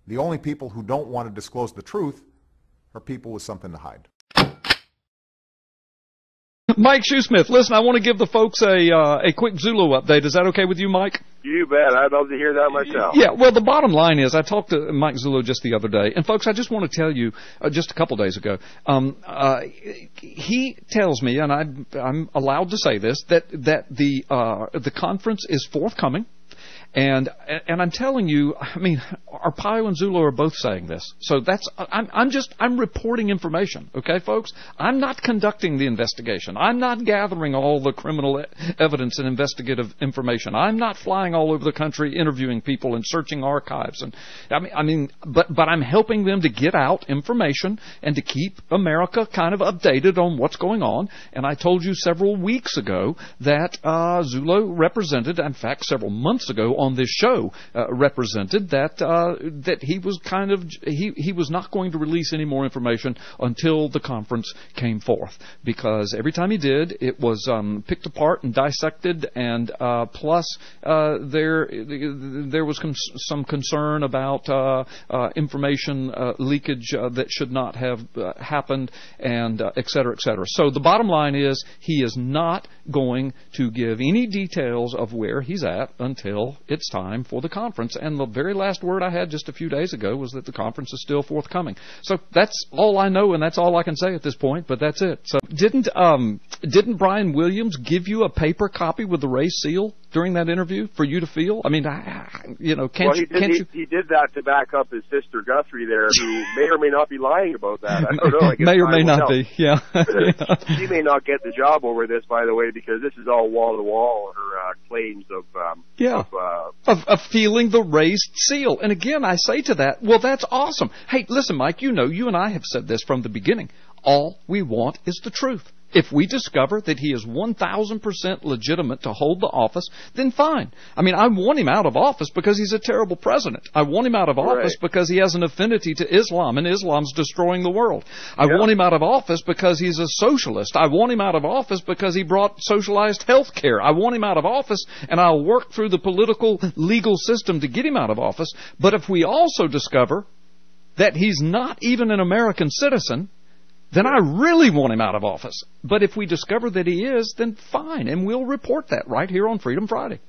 The only people who don't want to disclose the truth are people with something to hide. Mike Shoesmith, listen, I want to give the folks a quick Zullo update. Is that okay with you, Mike? You bet. I'd love to hear that myself. Yeah, well, the bottom line is I talked to Mike Zullo just the other day. And, folks, I just want to tell you, just a couple days ago, he tells me, and I'm allowed to say this, that the conference is forthcoming. And I'm telling you, I mean, Arpaio and Zullo are both saying this. So I'm reporting information, okay, folks? I'm not conducting the investigation. I'm not gathering all the criminal evidence and investigative information. I'm not flying all over the country interviewing people and searching archives. And but I'm helping them to get out information and to keep America kind of updated on what's going on. And I told you several weeks ago that Zullo represented, in fact, several months ago, on this show represented that he was he was not going to release any more information until the conference came forth, because every time he did, it was picked apart and dissected, and plus there was some concern about information leakage that should not have happened, and et cetera, et cetera. So the bottom line is he is not going to give any details of where he's at until it's time for the conference. And the very last word I had just a few days ago was that the conference is still forthcoming. So that's all I know, and that's all I can say at this point, but that's it. So didn't Brian Williams give you a paper copy with the race seal during that interview for you to feel? I mean, he did that to back up his sister Guthrie there, who may or may not be lying about that. I don't know. May or may not be, yeah. She may not get the job over this, by the way, because this is all wall-to-wall, her claims of feeling the raised seal. And again, I say to that, well, that's awesome. Hey, listen, Mike, you know, you and I have said this from the beginning. All we want is the truth. If we discover that he is 1,000% legitimate to hold the office, then fine. I mean, I want him out of office because he's a terrible president. I want him out of office because he has an affinity to Islam, and Islam's destroying the world. I want him out of office because he's a socialist. I want him out of office because he brought socialized health care. I want him out of office, and I'll work through the political, legal system to get him out of office. But if we also discover that he's not even an American citizen, then I really want him out of office. But if we discover that he is, then fine, and we'll report that right here on Freedom Friday.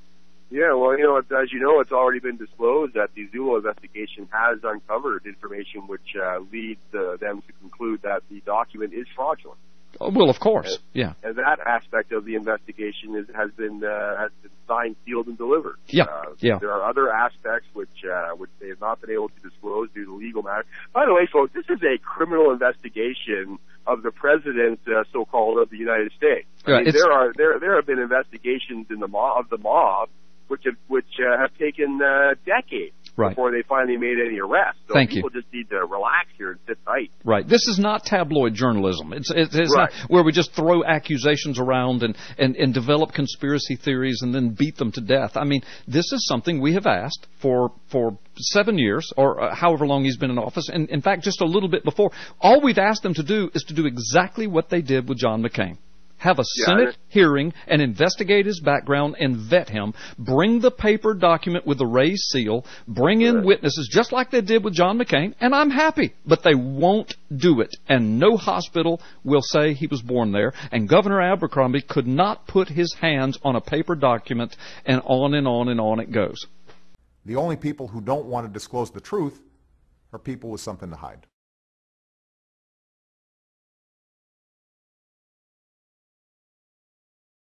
Yeah, well, you know, as you know, it's already been disclosed that the Zullo investigation has uncovered information which leads them to conclude that the document is fraudulent. Oh, well, of course, yeah. And that aspect of the investigation has been signed, sealed, and delivered. Yeah, There are other aspects which they have not been able to disclose due to legal matters. By the way, folks, this is a criminal investigation of the president, so-called, of the United States. I mean, there have been investigations in the mob which have taken decades. Before they finally made any arrests. So people just need to relax here and sit tight. Right. This is not tabloid journalism. It's not where we just throw accusations around and develop conspiracy theories and then beat them to death. I mean, this is something we have asked for 7 years, or however long he's been in office. And in fact, just a little bit before, all we've asked them to do is to do exactly what they did with John McCain. Have a Senate hearing and investigate his background and vet him. Bring the paper document with the raised seal. Bring in witnesses just like they did with John McCain, and I'm happy. But they won't do it, and no hospital will say he was born there. And Governor Abercrombie could not put his hands on a paper document, and on and on and on it goes. The only people who don't want to disclose the truth are people with something to hide.